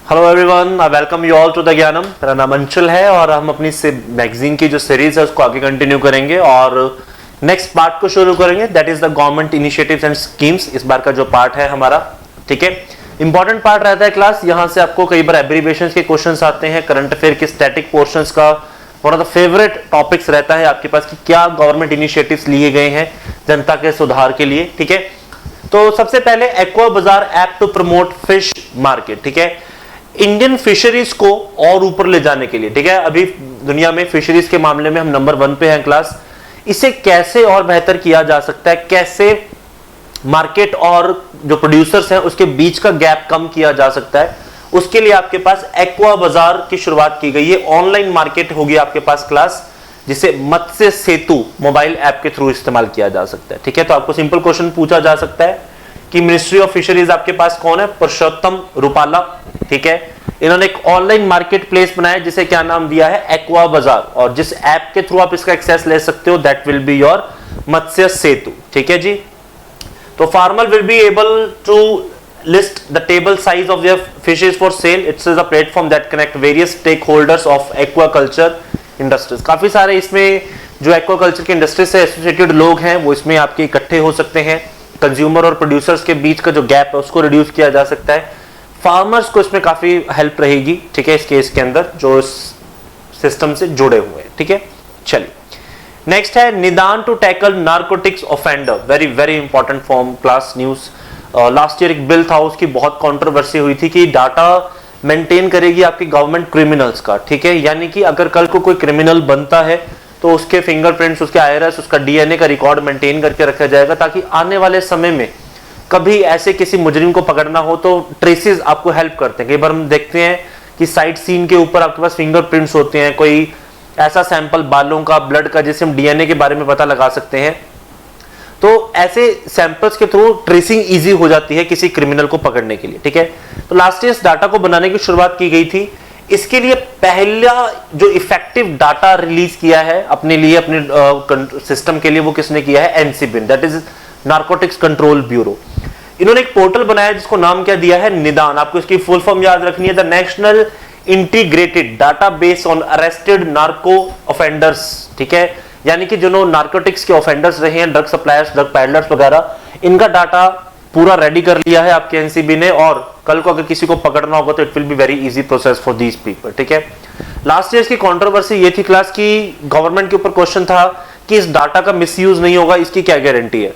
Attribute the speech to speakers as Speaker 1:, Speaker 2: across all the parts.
Speaker 1: Hello everyone, I welcome you all to the Gyanam. मेरा नाम अंशुल है और हम अपनी मैगजीन की जो सीरीज है उसको आगे कंटिन्यू करेंगे और नेक्स्ट पार्ट को शुरू करेंगे, that is the government initiatives and schemes. इस बार का जो पार्ट है हमारा, ठीक है, इंपॉर्टेंट पार्ट रहता है क्लास। यहाँ से आपको कई बार एब्रीविएशंस के क्वेश्चंस आते हैं, करंट अफेयर के स्टैटिक पोर्शंस का one of the favourite topics रहता है आपके पास कि क्या गवर्नमेंट इनिशिएटिव्स लिए गए हैं जनता के सुधार के लिए, ठीक है। तो सबसे पहले aqua Bazaar app to promote fish market, ठीक है, इंडियन फिशरीज को और ऊपर ले जाने के लिए, ठीक है। अभी दुनिया में फिशरीज के मामले में हम नंबर 1 पे हैं क्लास। इसे कैसे और बेहतर किया जा सकता है, कैसे मार्केट और जो प्रोड्यूसर्स हैं उसके बीच का गैप कम किया जा सकता है, उसके लिए आपके पास एक्वा बाजार की शुरुआत की गई है। ऑनलाइन मार्केट होगी आपके पास क्लास, जिसे मत्स्य सेतु मोबाइल ऐप के थ्रू इस्तेमाल किया जा सकता है, ठीक है। तो आपको सिंपल क्वेश्चन पूछा जा सकता है कि मिनिस्ट्री ऑफ फिशरीज आपके पास कौन है? पुरुषोत्तम रूपाला, ठीक है। इन्होंने एक ऑनलाइन मार्केट प्लेस बनाया जिसे क्या नाम दिया है? एक्वा बाजार, और जिस ऐप के थ्रू आप इसका एक्सेस ले सकते हो that will be your Matsya Setu, ठीक है जी। तो farmer will be able to list the table size of their fishes for sale. It's a platform that connect various stakeholders of aquaculture industries. काफी सारे इसमें जो एक्वाकल्चर की इंडस्ट्री से एसोसिएटेड लोग हैं वो इसमें आपके इकट्ठे हो सकते हैं। कंज्यूमर और प्रोड्यूसर्स के बीच का जो गैप है उसको रिड्यूस किया जा सकता है। फार्मर्स को इसमें काफी हेल्प रहेगी, ठीक है, इस केस के अंदर जो इस सिस्टम से जुड़े हुए हैं, ठीक है। चलिए नेक्स्ट है Nidaan to tackle narcotics offender. Very very important form class news. Last year एक बिल था, उसकी बहुत कंट्रोवर्सी हुई थी कि डाटा मेंटेन करेगी आपकी गवर्नमेंट क्रिमिनल्स का, ठीक है। यानी कि अगर कल को कोई क्रिमिनल बनता है तो उसके फिंगरप्रिंट्स, उसके आईआरएस, उसका डीएनए का रिकॉर्ड मेंटेन करके रखा जाएगा, ताकि आने वाले समय में कभी ऐसे किसी मुजरिम को पकड़ना हो तो ट्रेसेस आपको हेल्प करते हैं। कई बार हम देखते हैं कि साइट सीन के ऊपर आपके पास फिंगरप्रिंट्स होते हैं, कोई ऐसा सैंपल बालों का, ब्लड का, जिससे हम डीएनए के बारे में पता लगा सकते हैं। तो ऐसे सैंपल्स के थ्रू ट्रेसिंग इजी हो जाती है किसी क्रिमिनल को पकड़ने के लिए, ठीक है। तो लास्ट ईयर इस डाटा को बनाने की शुरुआत की गई थी। इसके लिए पहला जो इफेक्टिव डाटा रिलीज किया है अपने लिए, अपने सिस्टम के लिए, वो किसने किया है? एनसीबीन, that is narcotics control bureau. इन्होंने एक पोर्टल बनाया जिसको नाम क्या दिया है? निदान। आपको इसकी फुल फॉर्म याद रखनी है, the national integrated database on arrested narco offenders, ठीक है। यानी कि जो नार्कोटिक्स के ऑफेंडर्स रहे हैं, ड्रग सप्लायर्स, ड्रग पैडलर्स वगैरह, इनका डाटा पूरा रेडी कर लिया है आपके एनसीबी ने, और कल को अगर किसी को पकड़ना होगा तो it will be very easy process for these people, ठीक है। लास्ट ईयर की कंट्रोवर्सी ये थी क्लास की गवर्नमेंट के ऊपर क्वेश्चन था कि इस डाटा का मिसयूज नहीं होगा, इसकी क्या गारंटी है?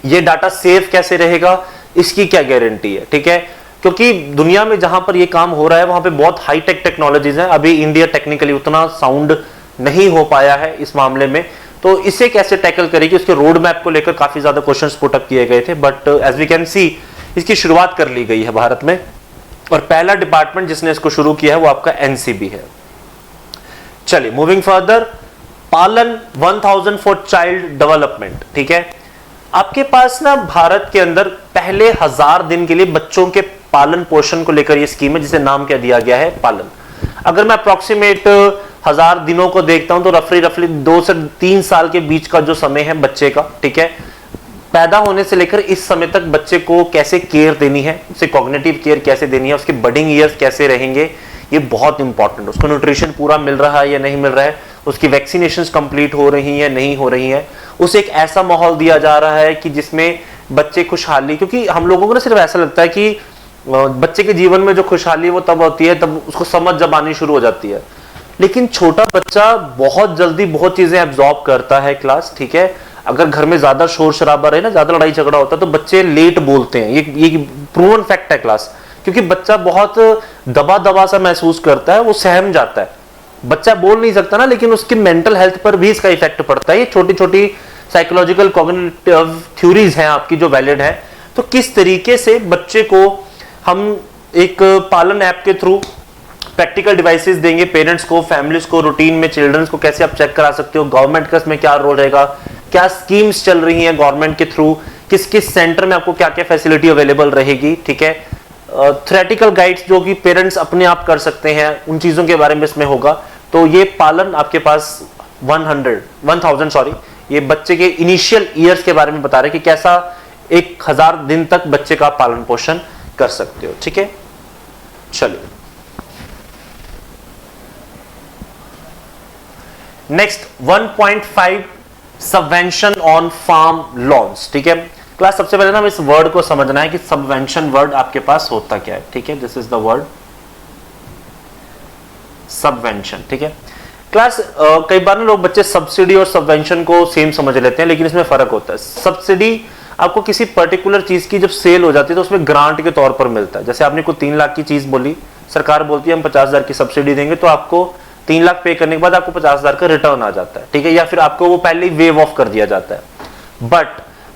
Speaker 1: ये डाटा सेफ कैसे रहेगा, इसकी क्या गारंटी है, ठीक है। क्योंकि दुनिया में जहां पर ये काम हो रहा है वहां पे बहुत हाई टेक टेक्नोलॉजीज हैं। अभी इंडिया टेक्निकली उतना साउंड नहीं हो पाया है इस मामले में, तो इसे कैसे टैकल करेगी उसके रोड मैप को लेकर काफी ज्यादा क्वेश्चंस पुट अप किए गए थे, but as we can see इसकी शुरुआत कर ली गई है भारत में, और पहला डिपार्टमेंट जिसने इसको शुरू किया है वो आपका एनसीबी है। चलिए मूविंग फर्दर, पालन 1000 फॉर चाइल्ड डेवलपमेंट, ठीक है। आपके पास ना भारत के अंदर पहले 1000 दिन के लिए बच्चों के पालन पोषण को लेकर ये स्कीम है, जिसे नाम क्या दिया गया है? पालन। अगर मैं अप्रोक्सीमेट 1000 दिनों को देखता हूं तो रफली 2 से 3 साल के बीच का जो समय है बच्चे का, ठीक है, पैदा होने से लेकर इस समय तक बच्चे को कैसे केयर देनी है, उसे कॉग्निटिव केयर कैसे देनी है, उसके बडिंग ईयर्स कैसे रहेंगे, ये बहुत इंपॉर्टेंट है। उसको न्यूट्रिशन पूरा मिल रहा है या नहीं मिल रहा है, उसकी वैक्सीनेशंस कंप्लीट हो रही हैं नहीं हो रही हैं, उसे एक ऐसा माहौल दिया जा रहा है कि जिसमें बच्चे खुशहाली, क्योंकि हम लोगों को ना सिर्फ ऐसा लगता है कि बच्चे के जीवन में जो खुशहाली वो तब होती है तब उसको समझ जब आनी शुरू हो जाती है, लेकिन छोटा बच्चा बहुत जल्दी बहुत चीजें एब्जॉर्ब करता है क्लास, ठीक है। अगर घर में ज्यादा शोर शराबा रहे ना, ज्यादा लड़ाई झगड़ा होता है तो बच्चे लेट बोलते हैं, ये प्रूवन फैक्ट है क्लास, क्योंकि बच्चा बहुत दबा दबा सा महसूस करता है, वो सहम जाता है। बच्चा बोल नहीं सकता ना, लेकिन उसकी मेंटल हेल्थ पर भी इसका इफेक्ट पड़ता है। ये छोटी छोटी साइकोलॉजिकल कॉग्निटिव थ्योरीज हैं आपकी जो वैलिड है। तो किस तरीके से बच्चे को हम एक पालन ऐप के थ्रू प्रैक्टिकल डिवाइसेस देंगे पेरेंट्स को, फैमिलीज को, रूटीन में चिल्ड्रंस को कैसे आप चेक करा सकते हो, गवर्नमेंट का इसमें क्या रोल रहेगा, क्या स्कीम्स चल रही हैं गवर्नमेंट के थ्रू, किस किस सेंटर में आपको क्या क्या फैसिलिटी अवेलेबल रहेगी, ठीक है। थ्योरेटिकल गाइड्स जो कि पेरेंट्स अपने आप कर सकते हैं, उन चीजों के बारे में इसमें होगा। तो ये पालन आपके पास 1000 ये बच्चे के इनिशियल ईयर्स के बारे में बता रहे हैं कि कैसा 1000 दिन तक बच्चे का पालन पोषण कर सकते हो, ठीक है। चलिए next 1.5 subvention on farm loans. ठीक है क्लास, सबसे पहले ना हमें इस वर्ड को समझना है कि सबवेंशन वर्ड आपके पास होता क्या है। ठीक है, this is the word subvention. ठीक है क्लास, कई बार ना लोग बच्चे सब्सिडी और सबवेंशन को सेम समझ लेते हैं, लेकिन इसमें फर्क होता है। सब्सिडी आपको किसी पर्टिकुलर चीज की जब सेल हो जाती है तो उसमें ग्रांट के तौर पर मिलता है। जैसे आपने कोई 3 लाख की चीज बोली, सरकार बोलती है हम 50,000 की सब्सिडी देंगे, तो आपको 3 लाख पे करने के बाद आपको 50,000 का रिटर्न आ जाता है। ठीक है, या फिर आपको वो पहले ही वेव ऑफ कर दिया जाता है। बट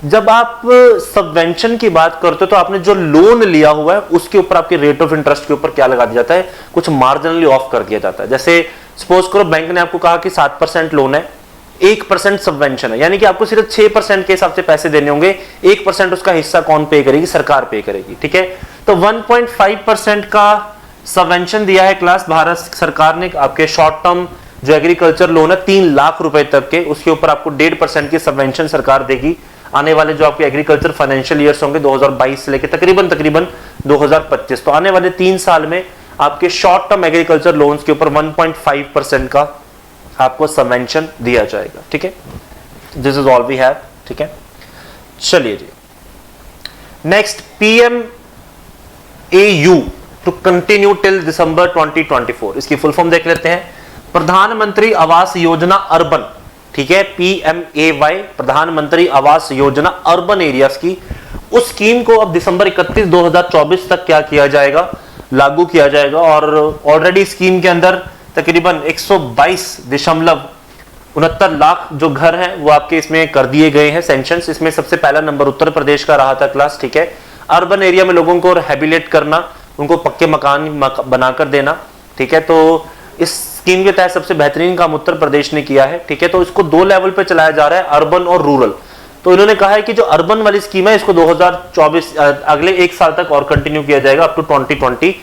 Speaker 1: जब आप सबवेंशन की बात करते हो तो आपने जो लोन लिया हुआ है उसके ऊपर आपके रेट ऑफ इंटरेस्ट के ऊपर क्या लगा दिया जाता है, कुछ मार्जिनली ऑफ कर दिया जाता है। जैसे सपोज करो बैंक ने आपको कहा कि 7% लोन है, 1% सबवेंशन है, यानी कि आपको सिर्फ 6% के हिसाब से पैसे देने होंगे। 1% उसका हिस्सा कौन पे करेगी, सरकार पे करेगी। ठीक है, तो 1.5% का सबवेंशन दिया है क्लास भारत सरकार ने आपके शॉर्ट टर्म जो एग्रीकल्चर लोन है 3 लाख रुपए तक के, उसके ऊपर आपको 1.5% की सबवेंशन सरकार देगी। आने वाले जो आपके एग्रीकल्चर फाइनेंशियल ईयर्स होंगे 2022 से लेकर तकरीबन 2025, तो आने वाले 3 साल में आपके शॉर्ट टर्म एग्रीकल्चर लोन्स के ऊपर 1.5% का आपको सबवेंशन दिया जाएगा। ठीक है, this is all we have. ठीक है, चलिए जी next, PMAU to continue till December 2024, इसकी फुल फॉर्म देख लेते हैं। प्रधानमंत्री आवास योजना अर्बन। ठीक है, PMAY प्रधानमंत्री आवास योजना अर्बन एरियाज की, उस स्कीम को अब दिसंबर 31, 2024 तक क्या किया जाएगा, लागू किया जाएगा। और ऑलरेडी स्कीम के अंदर तकरीबन 122.69 लाख जो घर हैं वो आपके इसमें कर दिए गए हैं सैंक्शंस। इसमें सबसे पहला नंबर उत्तर प्रदेश का रहा था क्लास। ठीक है, अर्बन एरिया में लोगों को रिहेबिलिटेट करना, उनको पक्के मकान बनाकर देना। ठीक है, तो इस स्कीम के तहत सबसे बेहतरीन काम उत्तर प्रदेश ने किया है। ठीक है, तो इसको 2 लेवल पे चलाया जा रहा है, अर्बन और रूरल। तो इन्होंने कहा है कि जो अर्बन वाली स्कीम है इसको 2024 अगले 1 साल तक और कंटिन्यू किया जाएगा, अप टू 2024,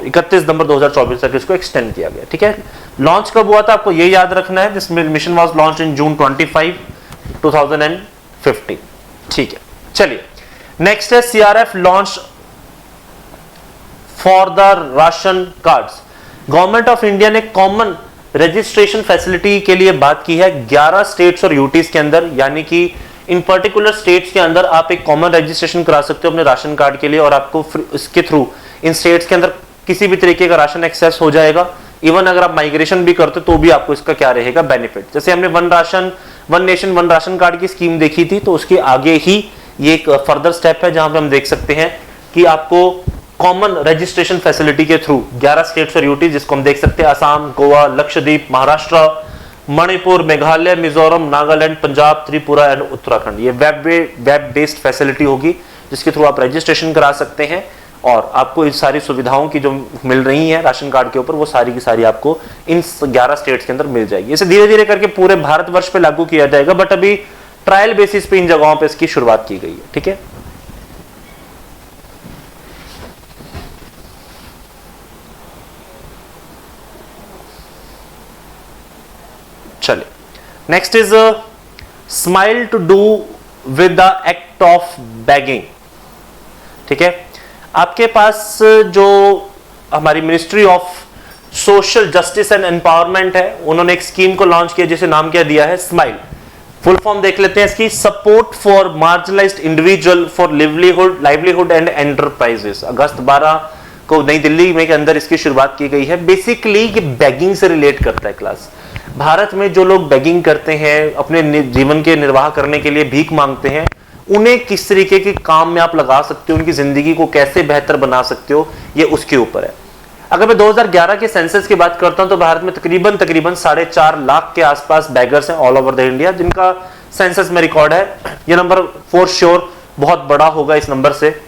Speaker 1: 31 दिसंबर 2024 तक इसको एक्सटेंड किया गया। ठीक है, लॉन्च कब हुआ था आपको ये याद रखना है। This mission was launch in June 25, 2015। ठीक है, चलिए नेक्स्ट है CRF launch for the ration cards. Government of India ने कॉमन रजिस्ट्रेशन फैसिलिटी के लिए बात की है 11 स्टेट्स और यूटीज के अंदर, यानी कि इन पर्टिकुलर स्टेट्स के अंदर आप एक कॉमन रजिस्ट्रेशन करा सकते हो अपने राशन कार्ड के लिए, और आपको इसके थ्रू इन स्टेट्स के अंदर किसी भी तरीके का राशन एक्सेस हो जाएगा। इवन अगर आप माइग्रेशन भी करते तो भी आपको इसका क्या रहेगा, बेनिफिट। जैसे हमने one nation one ration card की स्कीम देखी थी, तो उसके आगे ही ये एक फर्दर स्टेप है जहां पे हम देख सकते हैं कि आपको कॉमन रजिस्ट्रेशन फैसिलिटी के थ्रू 11 स्टेट्स और यूटी, जिसको हम देख सकते हैं असम, गोवा, लक्षद्वीप, महाराष्ट्र, मणिपुर, मेघालय, मिजोरम, नागालैंड, पंजाब, त्रिपुरा एंड उत्तराखंड, ये वेब बेस्ड फैसिलिटी होगी जिसके थ्रू आप रजिस्ट्रेशन करा सकते हैं, और आपको इस सारी सुविधाओं की जो मिल रही हैं राशन कार्ड के ऊपर वो सारी की सारी आपको इन 11 स्टेट्स के अंदर मिल जाएगी। इसे धीरे धीरे करके पूरे भारतवर्ष पे लागू किया जाएगा, बट अभी ट्रायल बेसिस पे इन जगहों पे इसकी शुरुआत की गई है। ठीक है, चलिए next is smile to do with the act of begging. ठीक है, आपके पास जो हमारी ministry of social justice and empowerment है, उन्होंने एक स्कीम को लॉन्च किया जिसे नाम क्या दिया है, स्माइल। फुल फॉर्म देख लेते हैं इसकी, support for marginalised individual for livelihood and enterprises. अगस्त 12 को नई दिल्ली में के अंदर इसकी शुरुआत की गई है। बेसिकली ये बेगिंग से रिलेट करता है क्लास। भारत में जो लोग बेगिंग करते हैं, अपने जीवन के निर्वाह करने के लिए भीख मांगते हैं, उन्हें किस तरीके के काम में आप लगा सकते हो, उनकी जिंदगी को कैसे बेहतर बना सकते हो, ये उसके ऊपर है। अगर मैं 2011 के सेंसस की बात करता हूं तो भारत में तकरीबन 4.5 लाख के आसपास बैगर्स हैं ऑल ओवर द इंडिया, जिनका सेंसस में रिकॉर्ड है। ये नंबर फॉर श्योर बहुत बड़ा होगा इस नंबर से,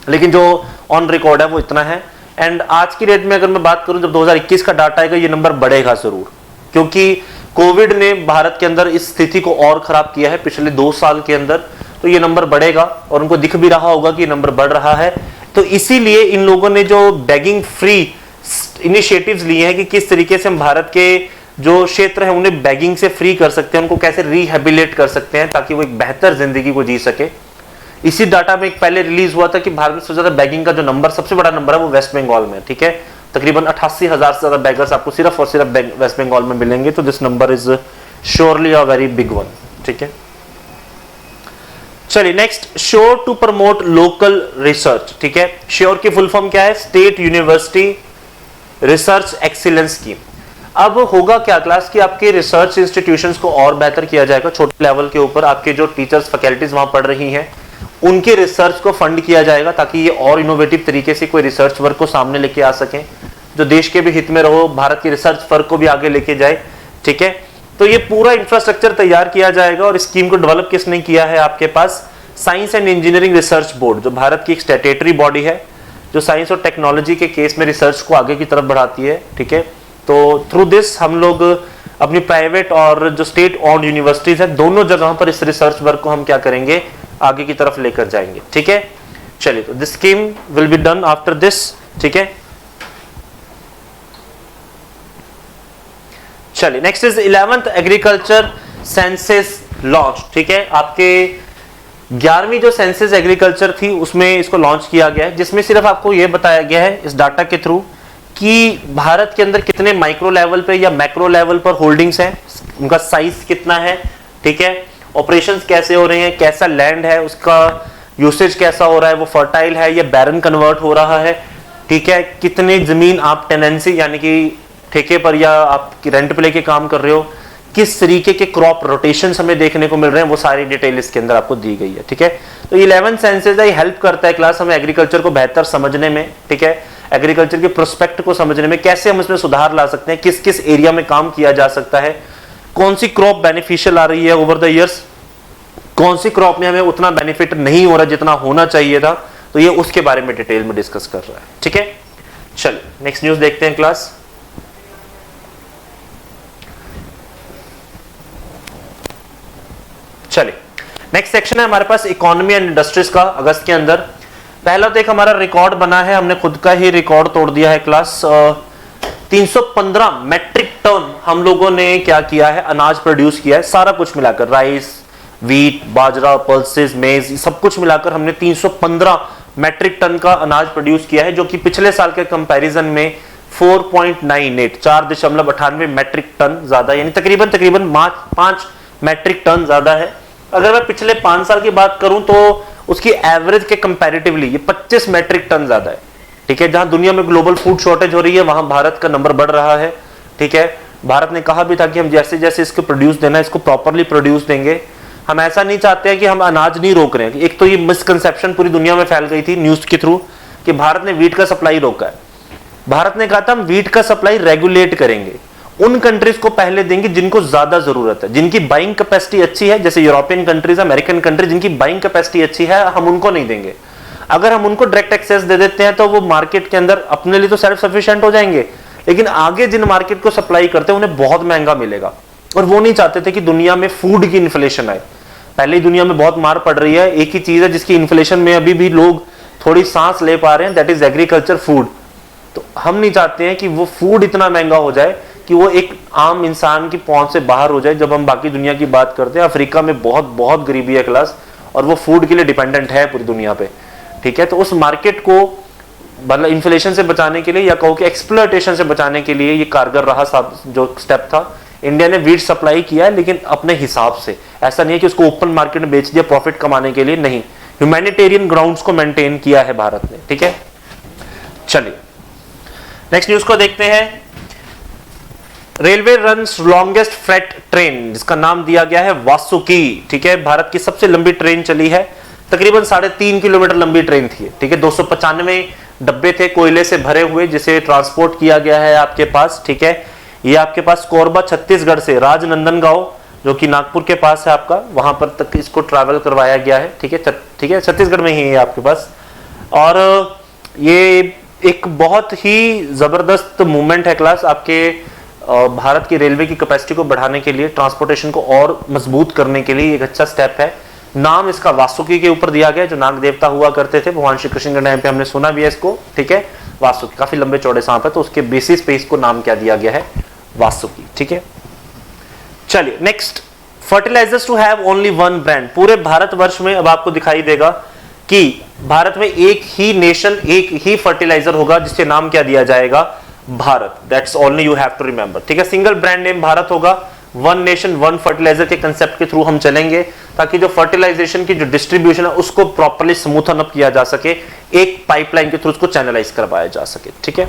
Speaker 1: लेकिन जो ऑन रिकॉर्ड है वो इतना है। एंड आज की डेट में अगर मैं बात करूं, जब 2021 का डाटा आएगा ये नंबर बढ़ेगा जरूर, क्योंकि कोविड ने भारत के अंदर इस स्थिति को और खराब किया है पिछले 2 साल के अंदर, तो ये नंबर बढ़ेगा और उनको दिख भी रहा होगा कि ये नंबर बढ़ रहा है। तो इसीलिए इन लोगों ने जो बेगिंग फ्री इनिशिएटिव्स लिए हैं कि किस तरीके से हम भारत के जो क्षेत्र है उन्हें बेगिंग से फ्री कर सकते हैं, उनको कैसे रिहेबिलिटेट कर सकते हैं ताकि वो एक बेहतर जिंदगी को जी सके। इसी डाटा में एक पहले रिलीज हुआ था कि भारत में सबसे ज्यादा बैगिंग का जो नंबर, सबसे बड़ा नंबर है वो वेस्ट बंगाल में, ठीक है। तकरीबन 88,000 से ज्यादा बैगर्स आपको सिर्फ और सिर्फ वेस्ट बंगाल में मिलेंगे। तो this number is surely a very big one, ठीक है। चलिए next, SURE to promote local research, ठीक है। श्योर की फुल फॉर्म क्या है? State university research excellence scheme. अब होगा क्या क्लास कि आपके रिसर्च इंस्टीट्यूशंस को और बेहतर किया जाएगा। छोटे लेवल के ऊपर आपके जो टीचर्स फैकल्टीज वहां पढ़ रही हैं उनके रिसर्च को फंड किया जाएगा ताकि ये और इनोवेटिव तरीके से कोई रिसर्च वर्क को सामने लेके आ सकें, जो देश के भी हित में रहो, भारत की रिसर्च वर्क को भी आगे लेके जाए, ठीक है। तो ये पूरा इंफ्रास्ट्रक्चर तैयार किया जाएगा और स्कीम को डेवलप किसने किया है? आपके पास science and engineering research board, जो भारत की एक स्टैट्यूटरी बॉडी है जो साइंस और टेक्नोलॉजी के केस में रिसर्च को आगे की तरफ बढ़ाती है, ठीक है। तो थ्रू दिस हम लोग अपनी प्राइवेट और जो स्टेट ऑन्ड यूनिवर्सिटीज है दोनों जगहों पर इस रिसर्च वर्क को हम क्या करेंगे? आगे की तरफ लेकर जाएंगे, ठीक है। चलिए, तो this scheme will be done after this, ठीक है। चलिए next is 11th agriculture census launch, ठीक है। आपके 11वीं जो सेंसस एग्रीकल्चर थी उसमें इसको लॉन्च किया गया है, जिसमें सिर्फ आपको यह बताया गया है इस डाटा के थ्रू कि भारत के अंदर कितने माइक्रो लेवल पे या मैक्रो लेवल पर होल्डिंग्स हैं, उनका साइज कितना है, ठीक है। ऑपरेशंस कैसे हो रहे हैं, कैसा लैंड है, उसका यूसेज कैसा हो रहा है, वो फर्टाइल है या बैरन कन्वर्ट हो रहा है, ठीक है। कितने जमीन आप टेनेंसी यानी कि ठेके पर या आप रेंट पे लेके काम कर रहे हो, किस तरीके के क्रॉप रोटेशंस हमें देखने को मिल रहे हैं, वो सारी डिटेल इसके अंदर आपको दी गई है, ठीक है। तो 11 सेंसस है, हेल्प करता है क्लास हमें एग्रीकल्चर को बेहतर समझने में, ठीक है। एग्रीकल्चर के प्रोस्पेक्ट को समझने में, कैसे हम इसमें सुधार ला सकते हैं, किस किस एरिया में काम किया जा सकता है, कौन सी क्रॉप बेनिफिशियल आ रही है ओवर द ईयर्स, कौन सी क्रॉप में हमें उतना बेनिफिट नहीं हो रहा जितना होना चाहिए था। तो ये उसके बारे में डिटेल में डिस्कस कर रहा है, ठीक है। चलिए नेक्स्ट न्यूज देखते हैं क्लास। चलिए नेक्स्ट सेक्शन है हमारे पास इकोनॉमी एंड इंडस्ट्रीज का। अगस्त के अंदर पहला तो एक हमारा रिकॉर्ड बना है, हमने खुद का ही रिकॉर्ड तोड़ दिया है क्लास। 315 मैट्रिक टन हम लोगों ने क्या किया है? अनाज प्रोड्यूस किया है, सारा कुछ मिलाकर, राइस, व्हीट, बाजरा, पल्सेस, मेज, सब कुछ मिलाकर हमने 315 मैट्रिक टन का अनाज प्रोड्यूस किया है, जो कि पिछले साल के कंपैरिजन में 4.98 मैट्रिक टन ज्यादा, यानी तकरीबन 5 मैट्रिक टन ज्यादा है। अगर मैं पिछले 5 साल की बात करूं तो उसकी एवरेज के कंपैरेटिवली ये 25 मैट्रिक टन ज्यादा है, ठीक है। जहां दुनिया में ग्लोबल फूड शॉर्टेज हो रही है वहां भारत का नंबर बढ़ रहा है, ठीक है। भारत ने कहा भी था कि हम जैसे जैसे इसको प्रोड्यूस देना है इसको प्रॉपरली प्रोड्यूस देंगे। हम ऐसा नहीं चाहते हैं कि हम अनाज नहीं रोक रहे हैं। एक तो ये मिसकंसेप्शन पूरी दुनिया में फैल गई थी न्यूज के थ्रू कि भारत ने व्हीट का सप्लाई रोका है। भारत ने कहा था हम व्हीट का सप्लाई रेगुलेट करेंगे, उन कंट्रीज को पहले देंगे जिनको ज्यादा जरूरत है, जिनकी बाइंग कैपेसिटी अच्छी है, जैसे यूरोपियन कंट्रीज, अमेरिकन कंट्रीज, जिनकी बाइंग कैपेसिटी अच्छी है, हम उनको नहीं देंगे। अगर हम उनको डायरेक्ट एक्सेस दे देते हैं तो वो मार्केट के अंदर अपने लिए तो सेल्फ सफिशिएंट हो जाएंगे, लेकिन आगे जिन मार्केट को सप्लाई करते हैं उन्हें बहुत महंगा मिलेगा। और वो नहीं चाहते थे कि दुनिया में फूड की इन्फ्लेशन आए। पहले ही दुनिया में बहुत मार पड़ रही है, एक ही चीज है जिसकी इन्फ्लेशन में अभी भी लोग थोड़ी सांस ले पा रहे हैं, दैट इज एग्रीकल्चर, फूड। तो हम नहीं चाहते हैं कि वो फूड इतना महंगा हो जाए कि वो एक आम इंसान की पहुंच से बाहर हो जाए। जब हम बाकी दुनिया की बात करते हैं, अफ्रीका में बहुत बहुत गरीबी है क्लास, और वो फूड के लिए डिपेंडेंट है पूरी दुनिया पे, ठीक है। तो उस मार्केट को मतलब इन्फ्लेशन से बचाने के लिए या कहो कि एक्सप्लॉयटेशन से बचाने के लिए ये कारगर रहा जो स्टेप था। इंडिया ने व्हीट सप्लाई किया है, लेकिन अपने हिसाब से, ऐसा नहीं है कि उसको ओपन मार्केट में बेच दिया प्रॉफिट कमाने के लिए, नहीं, ह्यूमैनिटेरियन ग्राउंड्स को मेंटेन किया है भारत ने, ठीक है। चलिए नेक्स्ट न्यूज को देखते हैं। Railway runs longest freight train, जिसका नाम दिया गया है वासुकी, ठीक है। भारत की सबसे लंबी ट्रेन चली है, तकरीबन 3.5 किलोमीटर लंबी ट्रेन थी, ठीक है। 295 डब्बे थे कोयले से भरे हुए, जिसे ट्रांसपोर्ट किया गया है आपके पास, ठीक है। ये आपके पास कोरबा छत्तीसगढ़ से राजनंदनगांव, जो कि नागपुर के पास है आपका, वहां पर तक इसको ट्रैवल करवाया गया है, ठीक है। ठीक है, छत्तीसगढ़ में ही है आपके पास। और ये एक बहुत ही जबरदस्त मूवमेंट है क्लास, आपके भारत की रेलवे की कैपेसिटी को बढ़ाने के लिए, ट्रांसपोर्टेशन को और मजबूत करने के लिए एक अच्छा स्टेप है। नाम इसका वासुकी के ऊपर दिया गया, जो नाग देवता हुआ करते थे भगवान श्री कृष्ण के टाइम पे, हमने सुना भी है इसको, ठीक है। वासुकी काफी लंबे चौड़े सांप है, तो उसके बेसिस पे इसको नाम क्या दिया गया है? वासुकी, ठीक है। चलिए next, fertilisers to have only one brand. पूरे भारतवर्ष में अब आपको दिखाई देगा कि भारत में एक ही नेशन, एक ही फर्टिलाइजर होगा जिसके नाम क्या दिया जाएगा, Bharat. That's only you have to remember, ठीक है। सिंगल ब्रांड नेम भारत होगा, वन नेशन वन फर्टिलाइजर के कंसेप्ट के थ्रू हम चलेंगे, ताकि जो फर्टिलाइजेशन की जो डिस्ट्रीब्यूशन है उसको प्रॉपर्ली स्मूथन अप किया जा सके, एक पाइपलाइन के थ्रू उसको चैनलाइज करवाया जा सके, ठीक है।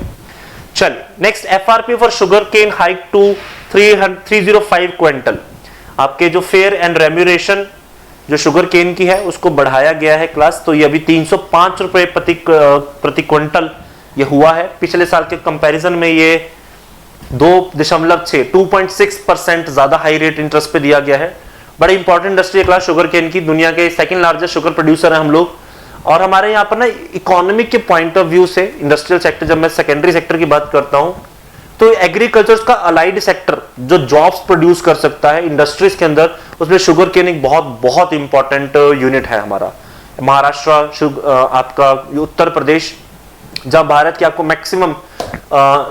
Speaker 1: चलिए next, FRP for sugarcane hike to 305 quintal. आपके जो फेयर एंड रेम्यूरेशन जो शुगर केन की है उसको बढ़ाया गया है क्लास, तो ये अभी 305 रुपए प्रति क्विंटल ये हुआ है। पिछले साल के कंपैरिजन में ये 2.6% ज्यादा हाई रेट इंटरेस्ट पे दिया गया है। बड़ी इंपॉर्टेंट इंडस्ट्री है क्लास शुगर केन की, दुनिया के सेकंड लार्जेस्ट शुगर प्रोड्यूसर हैं हम लोग। और हमारे यहाँ पर ना इकोनॉमिक के पॉइंट ऑफ व्यू से इंडस्ट्रियल सेक्टर, जब मैं सेकेंडरी सेक्टर की बात करता हूं तो एग्रीकल्चर का अलाइड सेक्टर जो जॉब्स प्रोड्यूस कर सकता है इंडस्ट्रीज के अंदर, उसमें शुगर केन एक बहुत बहुत इंपॉर्टेंट यूनिट है हमारा। महाराष्ट्र, आपका उत्तर प्रदेश, जहां भारत की आपको मैक्सिमम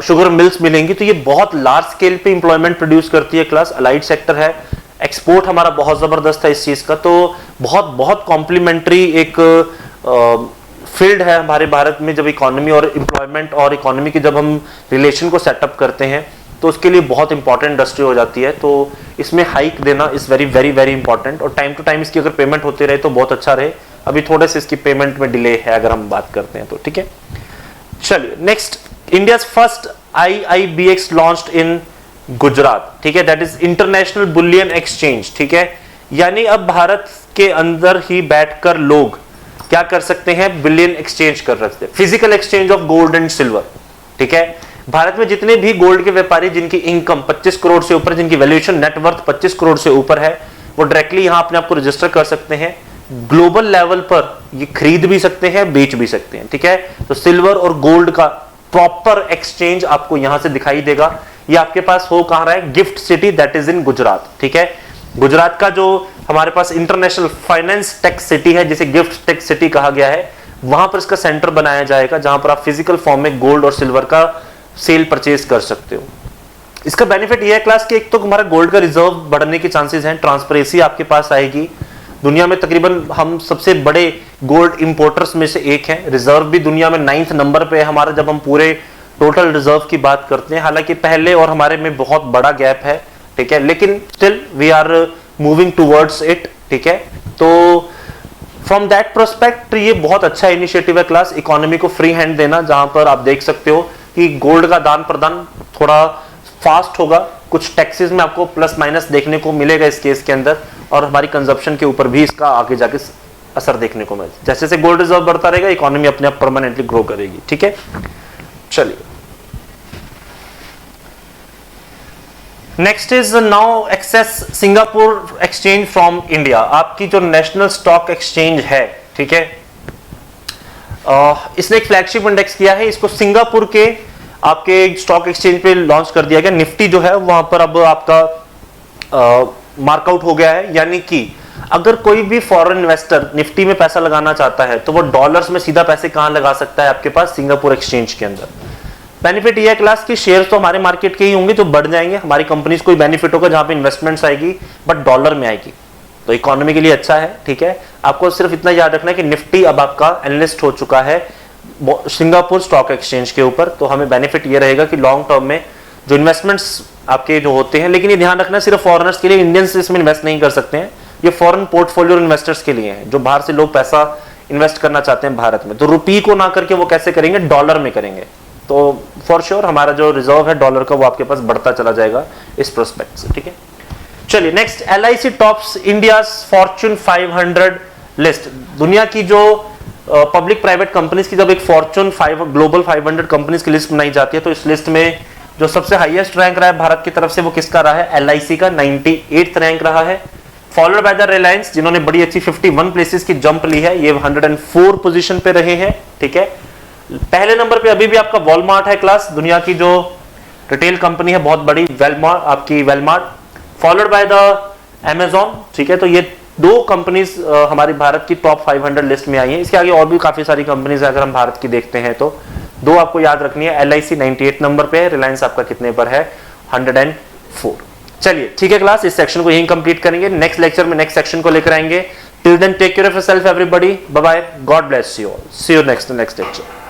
Speaker 1: शुगर मिल्स मिलेंगी, तो ये बहुत लार्ज स्केल पे इंप्लॉयमेंट प्रोड्यूस करती है क्लास, अलाइड सेक्टर है। एक्सपोर्ट हमारा बहुत जबरदस्त है इस चीज का, तो बहुत बहुत कॉम्प्लीमेंट्री एक फील्ड है हमारे भारत में। जब इकोनॉमी और एम्प्लॉयमेंट और इकोनॉमी के जब हम रिलेशन को सेटअप करते हैं तो उसके लिए बहुत इंपॉर्टेंट इंडस्ट्री हो जाती है, तो इसमें हाइक देना is very very very important. और टाइम टू टाइम इसकी अगर पेमेंट होती रहे तो बहुत अच्छा रहे। अभी थोड़े से इसकी पेमेंट में डिले है अगर हम बात करते हैं तो, ठीक है। चलिए next, India first IIBX launched in Gujarat, ठीक है, that is international bullion exchange, ठीक है। यानी अब भारत के अंदर ही बैठकर लोग क्या कर सकते हैं, बिलियन एक्सचेंज कर सकते हैं, physical exchange of gold and silver, ठीक है। भारत में जितने भी गोल्ड के व्यापारी जिनकी इनकम 25 करोड़ से ऊपर, जिनकी वैल्यूएशन नेटवर्थ 25 करोड़ से ऊपर है, वो डायरेक्टली यहां अपने आप को रजिस्टर कर सकते हैं। ग्लोबल लेवल पर ये खरीद भी सकते हैं, बेच भी सकते हैं, ठीक है। तो सिल्वर और गोल्ड का प्रॉपर एक्सचेंज आपको यहां से दिखाई देगा। ये आपके पास हो कहां रहा है, gift city, that is in Gujarat, ठीक है। गुजरात का जो हमारे पास इंटरनेशनल फाइनेंस टेक सिटी है, जिसे गिफ्ट टेक सिटी कहा गया है, वहां पर इसका सेंटर बनाया जाएगा, जहां पर आप फिजिकल फॉर्म में गोल्ड और सिल्वर का सेल परचेज कर सकते हो। इसका बेनिफिट यह है क्लास कि एक तो हमारा गोल्ड का रिजर्व बढ़ने के चांसेस हैं, ट्रांसपेरेंसी आपके पास आएगी। दुनिया में तकरीबन हम सबसे बड़े गोल्ड इंपोर्टर्स में से एक हैं, रिजर्व भी दुनिया में 9th नंबर पे है हमारा जब हम पूरे टोटल रिजर्व की बात करते हैं। हालांकि पहले और हमारे में बहुत बड़ा गैप है, ठीक है, लेकिन still we are moving towards it, ठीक है। तो फ्रॉम दैट प्रोस्पेक्ट ये बहुत अच्छा इनिशिएटिव है क्लास, इकोनॉमी को फ्री हैंड देना, जहां पर आप देख सकते हो कि गोल्ड का दान प्रदान थोड़ा फास्ट होगा, कुछ टैक्सेस में आपको प्लस माइनस देखने को मिलेगा इस केस के अंदर, और हमारी कंजप्शन के ऊपर भी इसका आगे जाके असर देखने को मिलेगा। जैसे जैसे गोल्ड रिजर्व बढ़ता रहेगा, इकोनॉमी अपने आप परमानेंटली ग्रो करेगी, ठीक है। चलिए next is now access Singapore exchange from India. आपकी जो नेशनल स्टॉक एक्सचेंज है, ठीक है, इसने एक फ्लैगशिप इंडेक्स किया है, इसको सिंगापुर के आपके स्टॉक एक्सचेंज पे लॉन्च कर दिया गया। निफ्टी जो है वहां पर अब आपका मार्कआउट हो गया है, यानी कि अगर कोई भी फॉरेन इन्वेस्टर निफ्टी में पैसा लगाना चाहता है तो वो डॉलर्स में सीधा पैसे कहां लगा सकता है, आपके पास सिंगापुर एक्सचेंज के अंदर। बेनिफिट ये है क्लास की शेयर्स तो हमारे मार्केट के ही होंगे जो बढ़ जाएंगे, हमारी कंपनीज को बेनिफिट होगा जहां पे इन्वेस्टमेंट्स आएगी, बट डॉलर में आएगी, तो इकोनॉमी के लिए अच्छा है, ठीक है। आपको सिर्फ इतना याद रखना है कि निफ्टी अब आपका एनलिस्ट हो चुका है सिंगापुर स्टॉक एक्सचेंज के ऊपर, तो हमें बेनिफिट ये रहेगा कि लॉन्ग टर्म में जो इन्वेस्टमेंट्स आपके जो होते हैं, लेकिन ये ध्यान रखना सिर्फ फॉरेनर्स के लिए, इंडियंस इसमें इन्वेस्ट नहीं कर सकते हैं, ये फॉरेन पोर्टफोलियो इन्वेस्टर्स के लिए है, जो बाहर से लोग पैसा इन्वेस्ट करना चाहते हैं भारत में, तो रुपी को ना करके वो कैसे करेंगे, डॉलर में करेंगे। तो फॉर श्योर हमारा जो रिजर्व है डॉलर का वो आपके पास बढ़ता चला जाएगा इस प्रोस्पेक्ट से, ठीक है। चलिए next, LIC tops India Fortune 500 list. दुनिया की जो पब्लिक प्राइवेट कंपनीज की जब एक फॉर्च्यून 5 ग्लोबल 500 कंपनीज की लिस्ट बनाई जाती है, तो इस लिस्ट में जो सबसे हाईएस्ट रैंक रहा है भारत की तरफ से वो किसका रहा है, LIC का 98th रैंक रहा है, फॉलोड बाय द रिलायंस जिन्होंने बड़ी अच्छी 51 प्लेसेस की जंप ली है, ये 104 पोजीशन पे रहे हैं, ठीक है। पहले नंबर पे अभी भी आपका वॉलमार्ट है क्लास, दुनिया की जो रिटेल कंपनी है बहुत बड़ी, वेलमार्ट, आपकी वेलमार्ट, फॉलोड बाय द अमेजॉन, ठीक है। तो ये दो कंपनीज हमारी भारत की टॉप 500 लिस्ट में आई है। इसके आगे और भी काफी सारी कंपनीज है, अगर हम भारत की देखते हैं तो दो आपको याद रखनी है, LIC 98 नंबर पे है, रिलायंस आपका कितने पर है, 104। चलिए ठीक है क्लास, इस सेक्शन को यहीं कंप्लीट करेंगे, नेक्स्ट लेक्चर में नेक्स्ट सेक्शन को लेकर आएंगे। Till then, take care of yourself, everybody. Bye bye. God bless you all. See you next lecture.